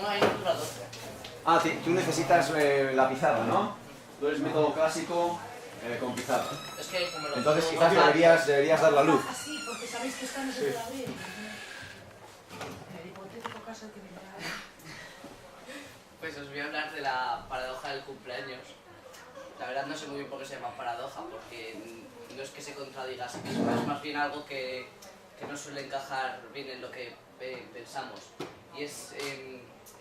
1 ahí dura 12. Ah, tú necesitas la pizarra, ¿no? Tú eres método clásico con pizarra. Es que como lo entonces quizás deberías dar la luz. Ah, sí, porque sabéis que esta no se puede abrir. En el hipotético caso que vendrá. Pues os voy a hablar de la paradoja del cumpleaños. La verdad no sé muy bien por qué se llama paradoja, porque no es que se contradiga a sí mismo, es más bien algo que no suele encajar bien en lo que pensamos. Y es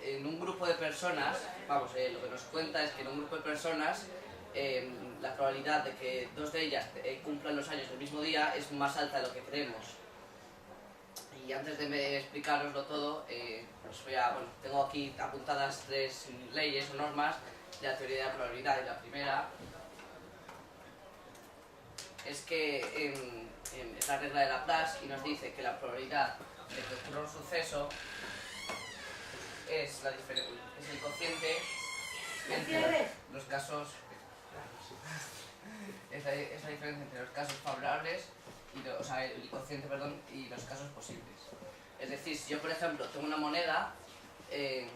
en un grupo de personas, vamos, lo que nos cuenta es que en un grupo de personas la probabilidad de que dos de ellas cumplan los años del mismo día es más alta de lo que creemos. Y antes de explicaroslo todo, tengo aquí apuntadas 3 leyes o normas de la teoría de la probabilidad. Y la primera es que es la regla de Laplace y nos dice que la probabilidad de que ocurra un suceso es el cociente entre los casos. Es la diferencia entre los casos favorables el cociente, perdón, y los casos posibles. Es decir, si yo por ejemplo tengo una moneda, si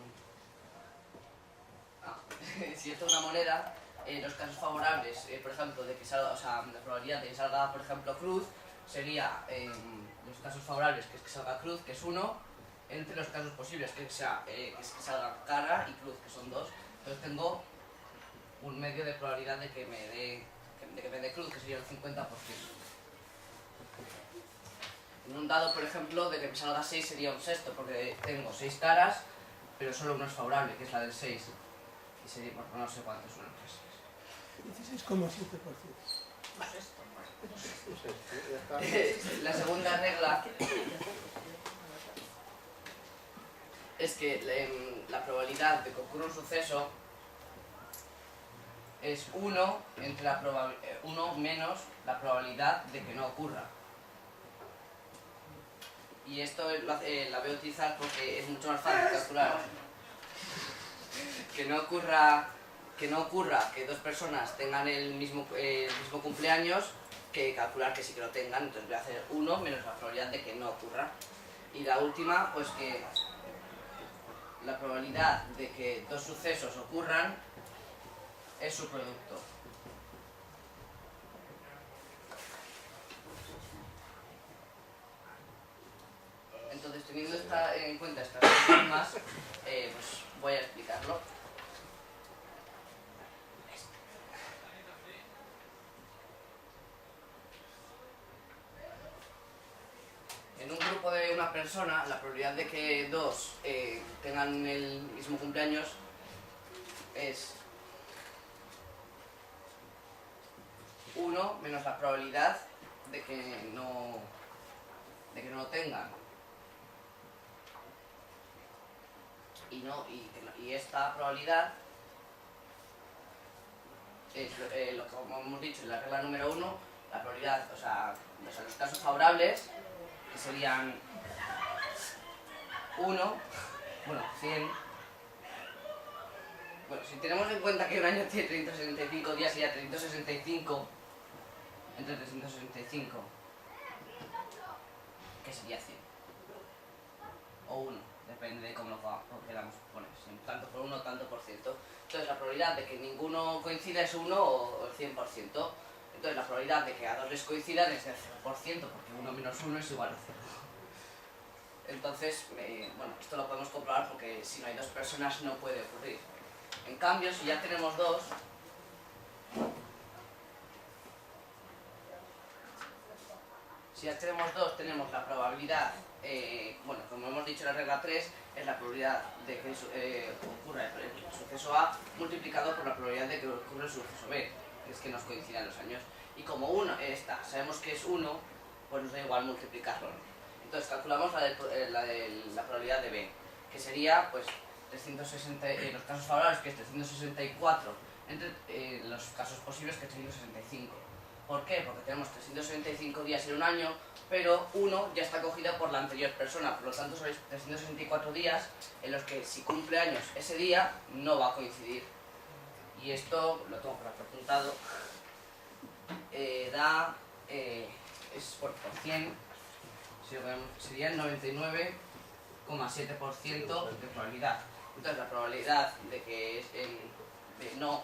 yo tengo una moneda, los casos favorables, por ejemplo, de que salga, la probabilidad de que salga, por ejemplo, cruz, sería los casos favorables, que es que salga cruz, que es 1, entre los casos posibles, que es que salga cara y cruz, que son 2. Entonces tengo un medio de probabilidad de que me dé cruz, que sería el 50%. En un dado, por ejemplo, de que me salga 6 sería un sexto, porque tengo 6 caras, pero solo una es favorable, que es la del 6. Y sería, bueno, no sé cuánto es una empresa. 16,7%. La segunda regla es que la probabilidad de que ocurra un suceso es 1 menos la probabilidad de que no ocurra. Y esto la voy a utilizar porque es mucho más fácil calcular que no ocurra que dos personas tengan el mismo cumpleaños que calcular que sí que lo tengan. Entonces voy a hacer 1 menos la probabilidad de que no ocurra. Y la última, pues que la probabilidad de que dos sucesos ocurran es su producto. Entonces, teniendo en cuenta estas normas, pues voy a explicarlo. En un grupo de una persona, la probabilidad de que dos tengan el mismo cumpleaños es 1 menos la probabilidad de que no lo tengan. Y esta probabilidad es como hemos dicho en la regla número 1, la probabilidad, los casos favorables, que serían 1, 100. Bueno, si tenemos en cuenta que un año tiene 365 días, sería 365 entre 365, que sería 100. O 1, depende de cómo lo queramos poner, tanto por 1 tanto por ciento. Entonces la probabilidad de que ninguno coincida es 1 o el 100%. Entonces la probabilidad de que a dos les coincidan es del 0%, porque 1 menos 1 es igual a 0. Entonces, esto lo podemos comprobar porque si no hay dos personas no puede ocurrir. En cambio, si ya tenemos dos, tenemos la probabilidad, como hemos dicho en la regla 3, es la probabilidad de que ocurra el suceso A multiplicado por la probabilidad de que ocurra el suceso B, que es que nos coincidan los años. Y como sabemos que es 1, pues nos da igual multiplicarlo, ¿no? Entonces calculamos la probabilidad de B, que sería pues 360 en los casos favorables, que es 364, entre los casos posibles, que es 365. ¿Por qué? Porque tenemos 365 días en un año, pero 1 ya está cogida por la anterior persona, por lo tanto son 364 días en los que si cumple años ese día no va a coincidir. Y esto lo tengo por aquí apuntado, es por 100, sería el 99,7% de probabilidad. Entonces la probabilidad de que de no...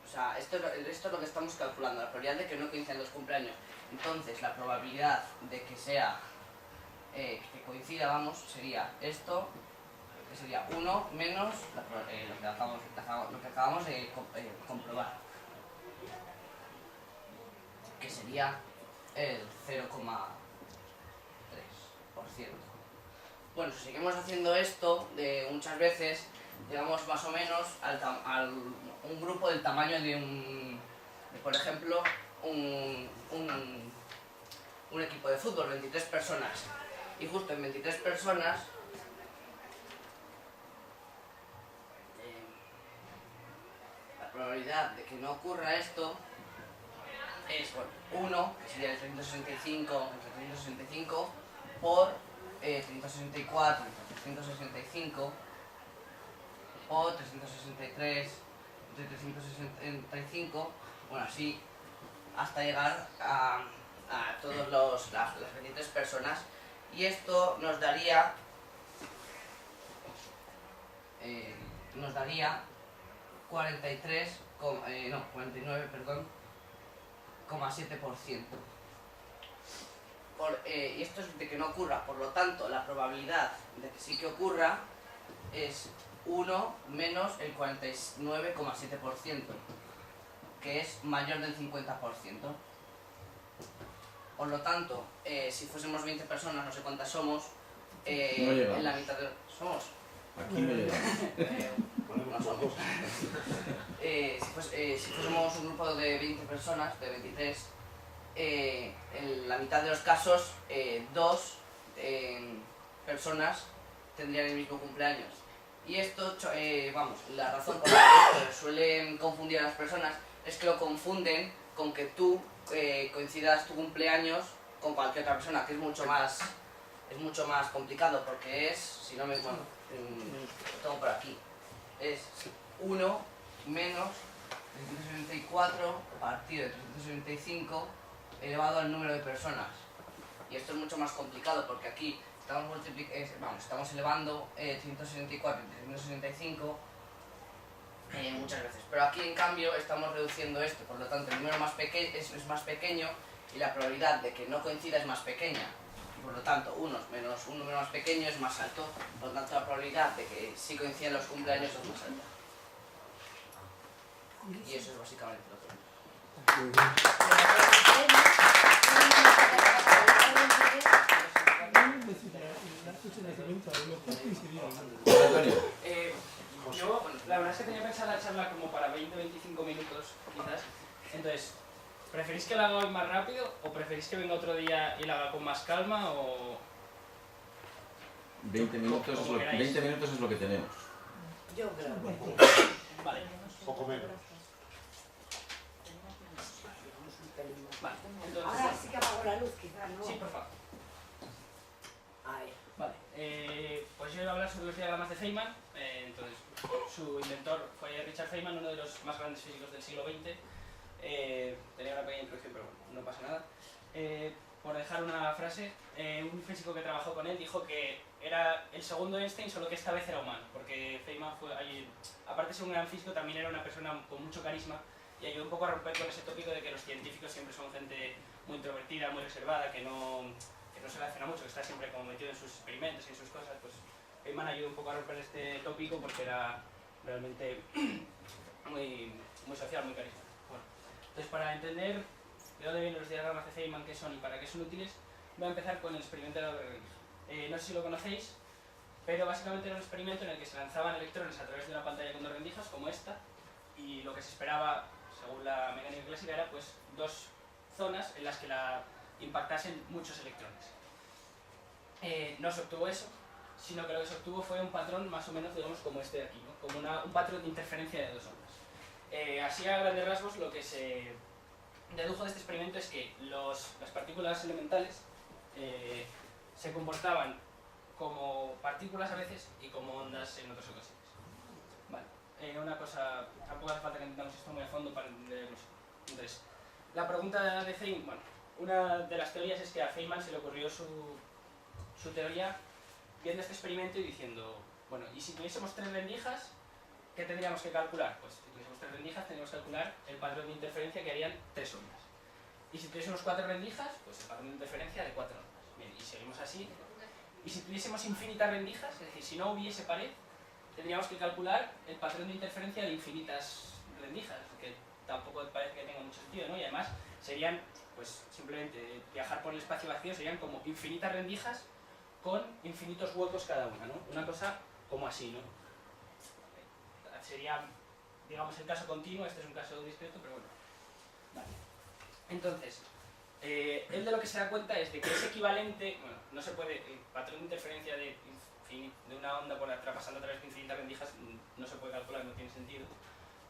O sea, esto es lo que estamos calculando, la probabilidad de que no coincidan los cumpleaños. Entonces la probabilidad de que sea... que coincida, vamos, sería esto, que sería 1 menos lo que acabamos de comprobar, que sería el 0,3%. Bueno, si seguimos haciendo esto de muchas veces, llegamos más o menos a un grupo del tamaño de por ejemplo, un equipo de fútbol, 23 personas. Y justo en 23 personas la probabilidad de que no ocurra esto es 1, que sería el 365 por 364 entre 365 o 363 entre 365, bueno, así hasta llegar a todas las 23 personas. Y esto nos daría 49,7%. Y esto es de que no ocurra, por lo tanto la probabilidad de que sí que ocurra es 1 menos el 49,7%, que es mayor del 50%. Por lo tanto, si fuésemos 20 personas, no sé cuántas somos, en la mitad de... ¿Somos? Aquí no llegamos. No somos. Si fuésemos un grupo de 20 personas, de 23, en la mitad de los casos, 2 personas tendrían el mismo cumpleaños. Y esto, la razón por la que suelen confundir a las personas es que lo confunden con que tú coincidas tu cumpleaños con cualquier otra persona, que es mucho más complicado, porque es, si no me... Bueno, lo tengo por aquí. Es 1 menos 364 partido de 365 elevado al número de personas. Y esto es mucho más complicado, porque aquí estamos elevando 364 y 365 muchas veces. Pero aquí, en cambio, estamos reduciendo esto, por lo tanto el número es más pequeño y la probabilidad de que no coincida es más pequeña. Por lo tanto, un número más pequeño es más alto, por lo tanto la probabilidad de que sí coincidan los cumpleaños es más alta. Y eso es básicamente lo que... Yo, la verdad es que tenía pensada la charla como para 20-25 minutos, quizás. Entonces, ¿preferís que la haga hoy más rápido o preferís que venga otro día y la haga con más calma o...? 20 minutos es lo que tenemos. Yo creo que Vale. Poco menos. Vale, entonces... ahora sí que apagó la luz, quizás, ¿no? Sí, por favor. Ahí. Vale, pues yo voy a hablar sobre los diagramas de Feynman. Entonces, su inventor fue Richard Feynman, uno de los más grandes físicos del siglo XX. Tenía una pequeña introducción, pero bueno, no pasa nada. Por dejar una frase, un físico que trabajó con él dijo que era el segundo Einstein, solo que esta vez era humano, porque Feynman fue, aparte de ser un gran físico, también era una persona con mucho carisma y ayudó un poco a romper con ese tópico de que los científicos siempre son gente muy introvertida, muy reservada, que no se relaciona mucho, que está siempre como metido en sus experimentos y en sus cosas. Pues Feynman ayudó un poco a romper este tópico porque era realmente muy social, muy carismático. Bueno, entonces, para entender de dónde vienen los diagramas de Feynman, qué son y para qué son útiles, voy a empezar con el experimento de Aldrin. No sé si lo conocéis, pero básicamente era un experimento en el que se lanzaban electrones a través de una pantalla con dos rendijas, como esta, y lo que se esperaba, según la mecánica clásica, era pues dos zonas en las que impactasen muchos electrones. No se obtuvo eso, sino que lo que se obtuvo fue un patrón más o menos, digamos, como este de aquí, ¿no? Como un patrón de interferencia de dos ondas. Así, a grandes rasgos, lo que se dedujo de este experimento es que las partículas elementales se comportaban como partículas a veces y como ondas en otras ocasiones. Vale, una cosa, tampoco hace falta que entendamos esto muy a fondo para entenderlo. Entonces, la pregunta de Feynman, bueno, una de las teorías es que a Feynman se le ocurrió su su teoría viendo este experimento y diciendo, bueno, y si tuviésemos 3 rendijas, ¿qué tendríamos que calcular? Pues si tuviésemos 3 rendijas, tendríamos que calcular el patrón de interferencia que harían 3 ondas. Y si tuviésemos 4 rendijas, pues el patrón de interferencia de 4 ondas. Bien, y seguimos así. Y si tuviésemos infinitas rendijas, es decir, si no hubiese pared, tendríamos que calcular el patrón de interferencia de infinitas rendijas, que tampoco parece que tenga mucho sentido, ¿no? Y además serían, pues simplemente viajar por el espacio vacío, serían como infinitas rendijas con infinitos huecos cada una, ¿no? Una cosa como así, ¿no? Sería, digamos, el caso continuo, este es un caso discreto, pero bueno. Vale. Entonces, él de lo que se da cuenta es de que es equivalente, bueno, no se puede, el patrón de interferencia de una onda pasando a través de infinitas rendijas no se puede calcular, no tiene sentido,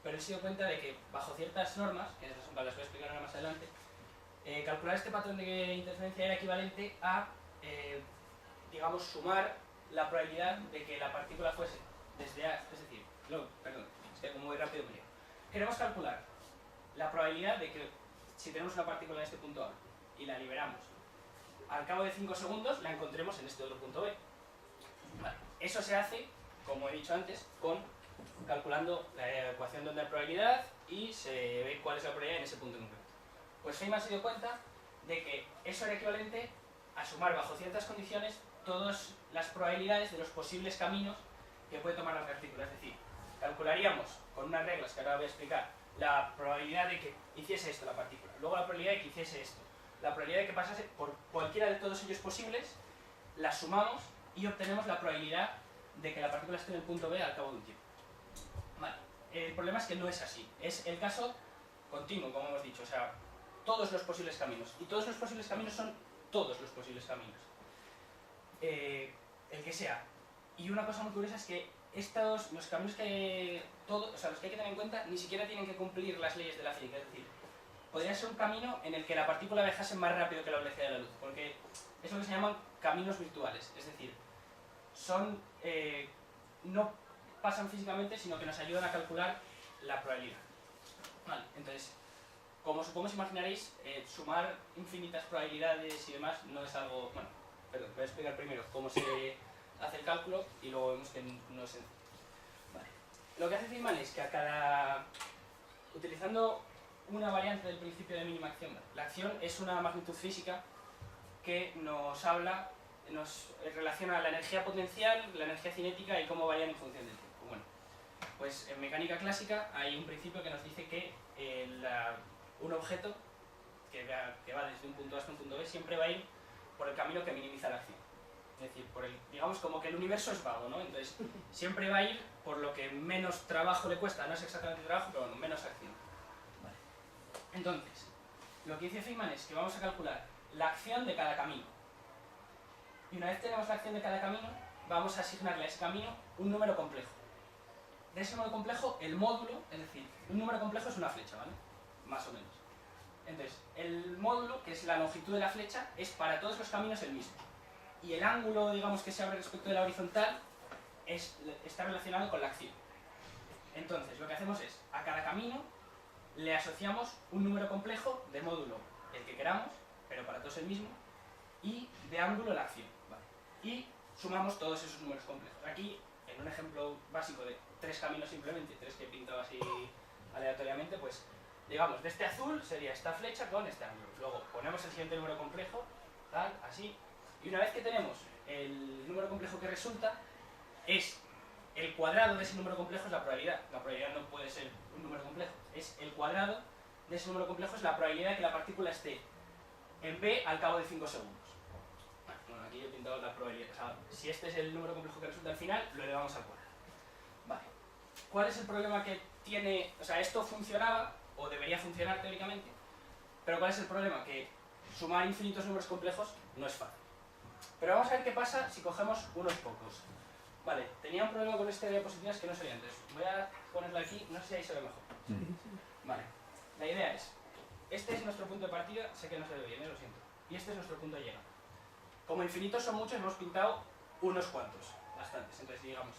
pero él se dio cuenta de que bajo ciertas normas, que esas son, las voy a explicar ahora más adelante, calcular este patrón de interferencia era equivalente a, digamos, sumar la probabilidad de que la partícula fuese desde A, es decir, perdón, es que como muy rápido me lío. Queremos calcular la probabilidad de que si tenemos una partícula en este punto A y la liberamos, al cabo de 5 segundos la encontremos en este otro punto B. Vale. Eso se hace, como he dicho antes, calculando la ecuación de onda de probabilidad y se ve cuál es la probabilidad en ese punto en concreto. Pues Feynman se dio cuenta de que eso era equivalente a sumar bajo ciertas condiciones todas las probabilidades de los posibles caminos que puede tomar la partícula. Es decir, calcularíamos con unas reglas que ahora voy a explicar la probabilidad de que hiciese esto la partícula, luego la probabilidad de que hiciese esto, la probabilidad de que pasase por cualquiera de todos ellos posibles, la sumamos y obtenemos la probabilidad de que la partícula esté en el punto B al cabo de un tiempo. Vale. El problema es que no es así, es el caso continuo, como hemos dicho, o sea, todos los posibles caminos, y todos los posibles caminos son todos los posibles caminos, el que sea. Y una cosa muy curiosa es que los caminos que los que hay que tener en cuenta ni siquiera tienen que cumplir las leyes de la física, es decir, podría ser un camino en el que la partícula viajase más rápido que la velocidad de la luz, porque es lo que se llaman caminos virtuales, es decir, no pasan físicamente, sino que nos ayudan a calcular la probabilidad. Vale, entonces, como supongo os imaginaréis, sumar infinitas probabilidades y demás no es algo... Bueno, perdón, voy a explicar primero cómo se hace el cálculo y luego vemos que no es sencillo. Vale. Lo que hace Feynman es que utilizando una variante del principio de mínima acción, la acción es una magnitud física que nos relaciona la energía potencial, la energía cinética y cómo varían en función del tiempo. Bueno, pues en mecánica clásica hay un principio que nos dice que un objeto que va desde un punto A hasta un punto B siempre va a ir por el camino que minimiza la acción. Es decir, digamos como que el universo es vago, ¿no? Entonces siempre va a ir por lo que menos trabajo le cuesta, no es exactamente trabajo, pero bueno, menos acción. Vale. Entonces, lo que dice Feynman es que vamos a calcular la acción de cada camino. Y una vez tenemos la acción de cada camino, vamos a asignarle a ese camino un número complejo. De ese número complejo, el módulo, es decir, un número complejo es una flecha, ¿vale? Más o menos. Entonces, el módulo, que es la longitud de la flecha, es para todos los caminos el mismo. Y el ángulo, digamos, que se abre respecto de la horizontal está relacionado con la acción. Entonces, lo que hacemos es, a cada camino le asociamos un número complejo de módulo, el que queramos, pero para todos el mismo, y de ángulo la acción. ¿Vale? Y sumamos todos esos números complejos. Aquí, en un ejemplo básico de 3 caminos simplemente, 3 que he pintado así aleatoriamente, pues digamos, de este azul sería esta flecha con este ángulo. Luego ponemos el siguiente número complejo, tal, así, y una vez que tenemos el número complejo que resulta, es el cuadrado de ese número complejo es la probabilidad. La probabilidad no puede ser un número complejo, es el cuadrado de ese número complejo, es la probabilidad de que la partícula esté en B al cabo de 5 segundos. Bueno, aquí he pintado la probabilidad, o sea, si este es el número complejo que resulta al final, lo elevamos al cuadrado. Vale. ¿Cuál es el problema que tiene? O sea, esto funcionaba, o debería funcionar teóricamente, pero ¿cuál es el problema? Que sumar infinitos números complejos no es fácil. Pero vamos a ver qué pasa si cogemos unos pocos. Vale, tenía un problema con este de diapositivas que no se veía antes. Voy a ponerla aquí, no sé si ahí se ve mejor. Vale, la idea es, este es nuestro punto de partida, sé que no se ve bien, lo siento. Y este es nuestro punto de llegada. Como infinitos son muchos, hemos pintado unos cuantos, bastantes. Entonces, digamos,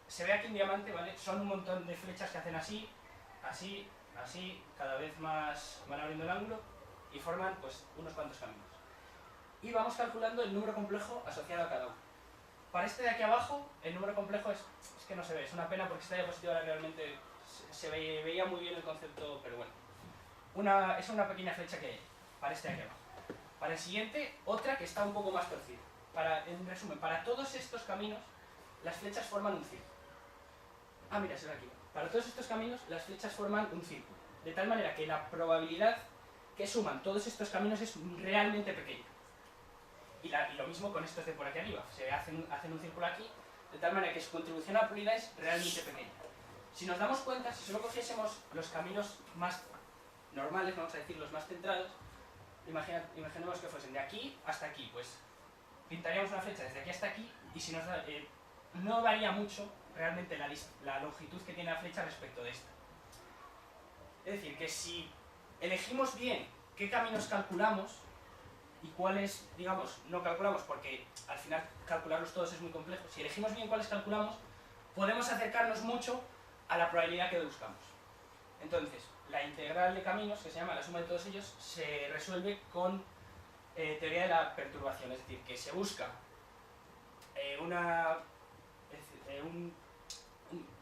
se ve aquí en diamante, ¿vale? Son un montón de flechas que hacen así, así, así, cada vez más van abriendo el ángulo y forman pues unos cuantos caminos. y vamos calculando el número complejo asociado a cada uno. Para este de aquí abajo, el número complejo es que no se ve, es una pena porque esta diapositiva realmente se veía muy bien el concepto, pero bueno. Es una pequeña flecha que hay para este de aquí abajo. Para el siguiente, otra que está un poco más torcida. En resumen, para todos estos caminos, las flechas forman un círculo. Ah, mira, se ve aquí. Para todos estos caminos, las flechas forman un círculo. De tal manera que la probabilidad que suman todos estos caminos es realmente pequeña. Y lo mismo con estos de por aquí arriba. Se hacen un círculo aquí, de tal manera que su contribución a la probabilidad es realmente pequeña. Si nos damos cuenta, si solo cogiésemos los caminos más normales, vamos a decir los más centrados, imaginemos que fuesen de aquí hasta aquí, pues pintaríamos una flecha desde aquí hasta aquí y si nos da, no varía mucho realmente la longitud que tiene la flecha respecto de esta. Es decir, que si elegimos bien qué caminos calculamos y cuáles, digamos, no calculamos, porque al final calcularlos todos es muy complejo, si elegimos bien cuáles calculamos, podemos acercarnos mucho a la probabilidad que buscamos. Entonces, la integral de caminos, que se llama la suma de todos ellos, se resuelve con teoría de la perturbación, es decir, que se busca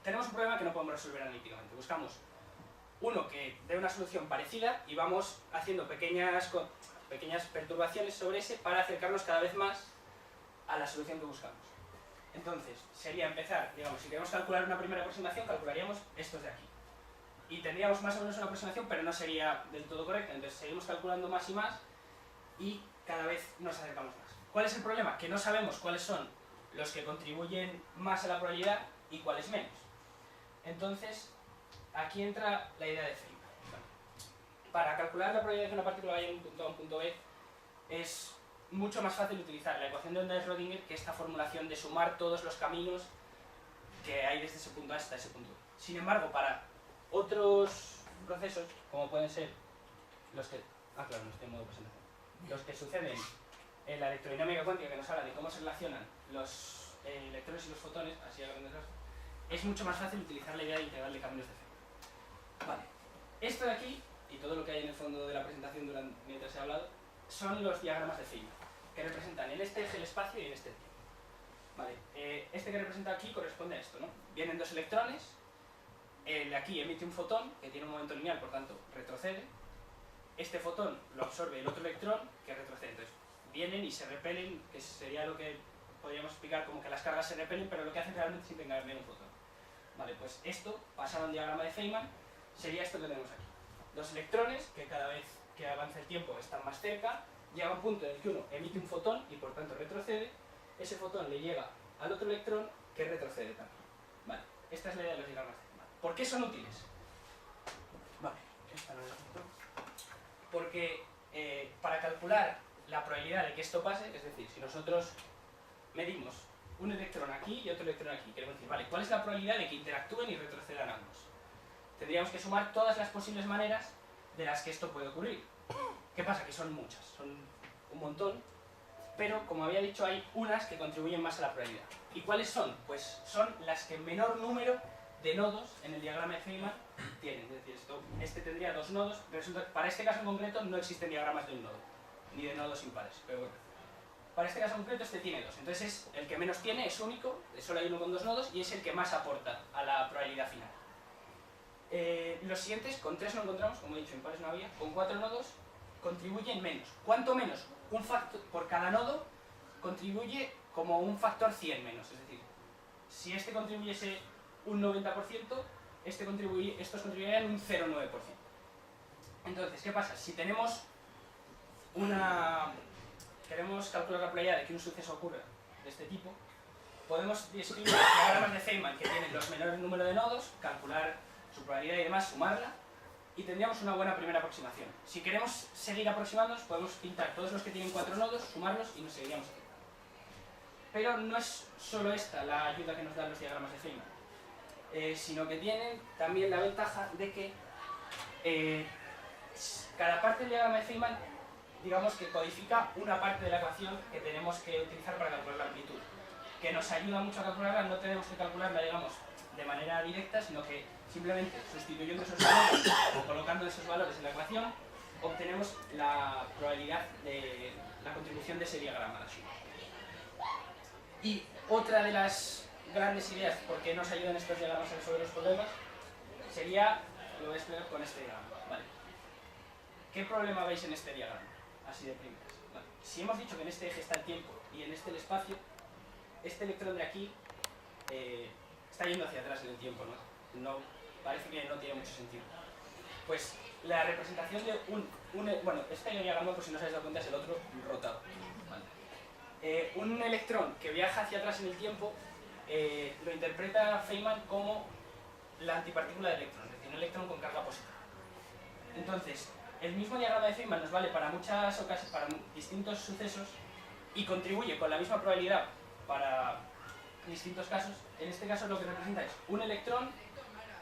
tenemos un problema que no podemos resolver analíticamente. Buscamos uno que dé una solución parecida y vamos haciendo pequeñas perturbaciones sobre ese para acercarnos cada vez más a la solución que buscamos. Entonces, sería empezar, digamos, si queremos calcular una primera aproximación, calcularíamos estos de aquí. Y tendríamos más o menos una aproximación, pero no sería del todo correcta. Entonces, seguimos calculando más y cada vez nos acercamos más. ¿Cuál es el problema? Que no sabemos cuáles son los que contribuyen más a la probabilidad y cuáles menos. Entonces, aquí entra la idea de Feynman. Bueno, para calcular la probabilidad de que una partícula vaya de un punto A a un punto B, es mucho más fácil utilizar la ecuación de onda de Schrödinger que esta formulación de sumar todos los caminos que hay desde ese punto A hasta ese punto B. Sin embargo, para otros procesos, como pueden ser los que... Ah, claro, no estoy en modo presentación. Los que suceden en la electrodinámica cuántica, que nos habla de cómo se relacionan los electrones y los fotones, así a grandes rasgos, es mucho más fácil utilizar la idea de integral de caminos de Feynman. Vale. Esto de aquí, y todo lo que hay en el fondo de la presentación mientras he hablado, son los diagramas de Feynman, que representan en este eje el espacio y en este el tiempo. Vale. Este que representa aquí corresponde a esto, ¿no? Vienen dos electrones, el de aquí emite un fotón, que tiene un momento lineal, por tanto retrocede. Este fotón lo absorbe el otro electrón, que retrocede. Entonces, vienen y se repelen, que sería lo que podríamos explicar como que las cargas se repelen, pero lo que hacen realmente es intercambiar un fotón. Vale, pues esto, pasado a un diagrama de Feynman, sería esto que tenemos aquí. Dos electrones que cada vez que avanza el tiempo están más cerca, llega a un punto en el que uno emite un fotón y por tanto retrocede, ese fotón le llega al otro electrón que retrocede también. Vale, esta es la idea de los diagramas de Feynman. ¿Por qué son útiles? Vale, esta no es esto. Porque para calcular la probabilidad de que esto pase, es decir, si nosotros medimos un electrón aquí y otro electrón aquí, queremos decir, vale, ¿cuál es la probabilidad de que interactúen y retrocedan ambos? Tendríamos que sumar todas las posibles maneras de las que esto puede ocurrir. ¿Qué pasa? Que son muchas, son un montón, pero como había dicho hay unas que contribuyen más a la probabilidad. ¿Y cuáles son? Pues son las que menor número de nodos en el diagrama de Feynman tienen. Es decir, este tendría dos nodos. Resulta que para este caso en concreto no existen diagramas de un nodo, ni de nodos impares, pero bueno. Para este caso en concreto este tiene dos. Entonces es el que menos tiene, es único, solo hay uno con dos nodos y es el que más aporta a la probabilidad final. Los siguientes, con 3 no encontramos, como he dicho, impares no había, con 4 nodos contribuyen menos. ¿Cuánto menos? Un factor, por cada nodo contribuye como un factor 100 menos, es decir, si este contribuyese un 90%, estos contribuirían un 0,9%. Entonces, ¿qué pasa? Si tenemos queremos calcular la probabilidad de que un suceso ocurra de este tipo, podemos escribir los diagramas de Feynman que tienen los menores número de nodos, calcular su probabilidad y demás, sumarla, y tendríamos una buena primera aproximación. Si queremos seguir aproximándonos, podemos pintar todos los que tienen 4 nodos, sumarlos y nos seguiríamos acercando. Pero no es solo esta la ayuda que nos dan los diagramas de Feynman, sino que tienen también la ventaja de que cada parte del diagrama de Feynman, digamos que codifica una parte de la ecuación que tenemos que utilizar para calcular la amplitud, que nos ayuda mucho a calcularla. No tenemos que calcularla, digamos, de manera directa, sino que simplemente sustituyendo esos valores o colocando esos valores en la ecuación obtenemos la probabilidad de la contribución de ese diagrama a la suma. Y otra de las grandes ideas por qué nos ayudan estos diagramas a resolver los problemas sería, lo voy a explicar con este diagrama. Vale. ¿Qué problema veis en este diagrama? Así de primeras. Vale. Si hemos dicho que en este eje está el tiempo y en este el espacio, este electrón de aquí está yendo hacia atrás en el tiempo, ¿no? Parece que no tiene mucho sentido. Pues la representación de bueno, este diagrama, por si no os habéis dado cuenta, es el otro rotado. Vale. Un electrón que viaja hacia atrás en el tiempo lo interpreta Feynman como la antipartícula de electrón, es decir, un electrón con carga positiva. Entonces, el mismo diagrama de Feynman nos vale para muchas ocasiones, para distintos sucesos, y contribuye con la misma probabilidad para distintos casos. En este caso lo que representa es un electrón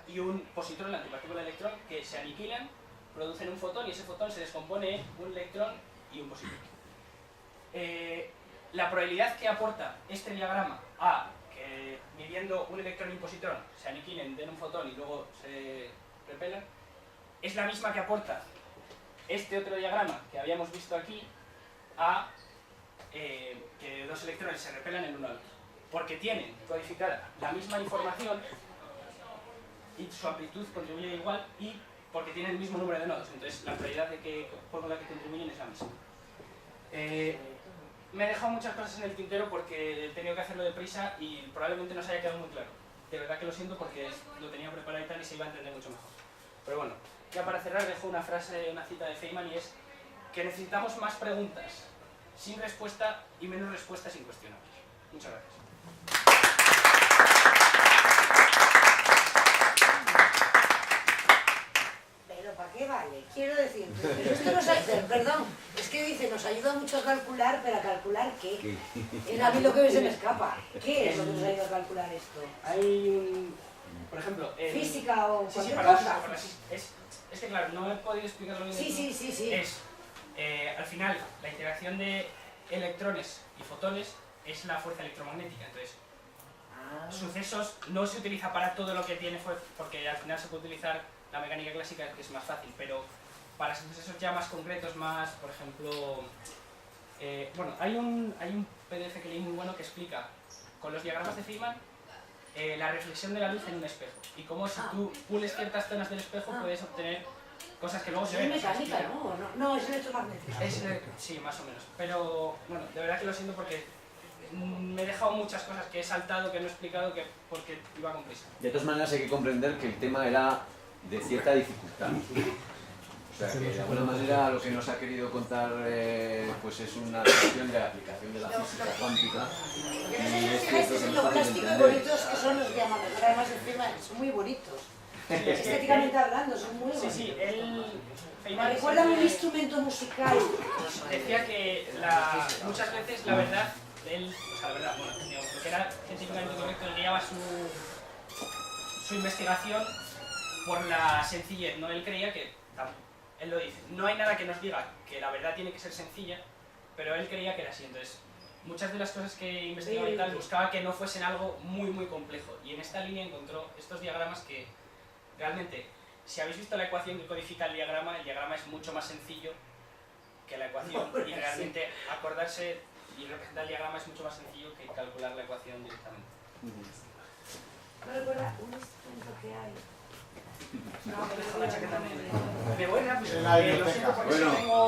y un positrón, la antipartícula de electrón, que se aniquilan, producen un fotón y ese fotón se descompone en un electrón y un positrón. La probabilidad que aporta este diagrama a que midiendo un electrón y un positrón se aniquilen, den un fotón y luego se repelan, es la misma que aporta este otro diagrama que habíamos visto aquí a que dos electrones se repelan el uno al otro, porque tienen codificada la misma información y su amplitud contribuye igual y porque tienen el mismo número de nodos, entonces la probabilidad de que con la que contribuyen es la misma. Me he dejado muchas cosas en el tintero porque he tenido que hacerlo deprisa y probablemente no se haya quedado muy claro. De verdad que lo siento porque lo tenía preparado y tal y se iba a entender mucho mejor. Pero bueno, ya para cerrar dejo una frase, una cita de Feynman y es que necesitamos más preguntas sin respuesta y menos respuestas incuestionables. Muchas gracias. Pero ¿para qué vale? Quiero decir, pero esto nos ayuda, perdón, es que dice, nos ayuda mucho a calcular, pero ¿a calcular qué? Es a mí lo que se me escapa. ¿Qué es lo que nos ayuda a calcular esto? Hay un, por ejemplo... ¿Física o sí, cualquier para cosa? Es que claro, no he podido explicarlo bien. Sí. Es, al final, la interacción de electrones y fotones es la fuerza electromagnética, entonces sucesos no se utiliza para todo lo que tiene fuerza, porque al final se puede utilizar la mecánica clásica, que es más fácil, pero para sucesos ya más concretos, más, por ejemplo, bueno, hay un PDF que leí muy bueno que explica con los diagramas de Feynman la reflexión de la luz en un espejo y cómo si tú pules ciertas zonas del espejo puedes obtener cosas que luego se ven. Es mecánica, ¿no? No, es electromagnética. Sí, más o menos, pero bueno, de verdad que lo siento porque me he dejado muchas cosas que he saltado, que no he explicado, porque iba con prisa. De todas maneras hay que comprender que el tema era de cierta dificultad. O sea, que de alguna manera lo que nos ha querido contar pues es una cuestión de la aplicación de la física cuántica. Yo no sé si os fijáis en lo plásticos y bonitos que son los diamantes, pero además encima son muy bonitos. Estéticamente hablando, son muy bonitos. Sí, él... Me recuerda un instrumento musical. Decía que muchas veces la verdad, él, o sea, la verdad, bueno, digamos, lo que era científicamente correcto, él guiaba su investigación por la sencillez, ¿no? Él creía que, él lo dice, no hay nada que nos diga que la verdad tiene que ser sencilla, pero él creía que era así, entonces muchas de las cosas que investigaba y tal buscaba que no fuesen algo muy muy complejo y en esta línea encontró estos diagramas que realmente, si habéis visto la ecuación que codifica el diagrama es mucho más sencillo que la ecuación y realmente acordarse y representar el diagrama es mucho más sencillo que calcular la ecuación directamente. Me recuerda un instrumento que hay. No, me dejo la chaqueta negra. Me voy rápido. En la Lo siento porque Bueno. tengo...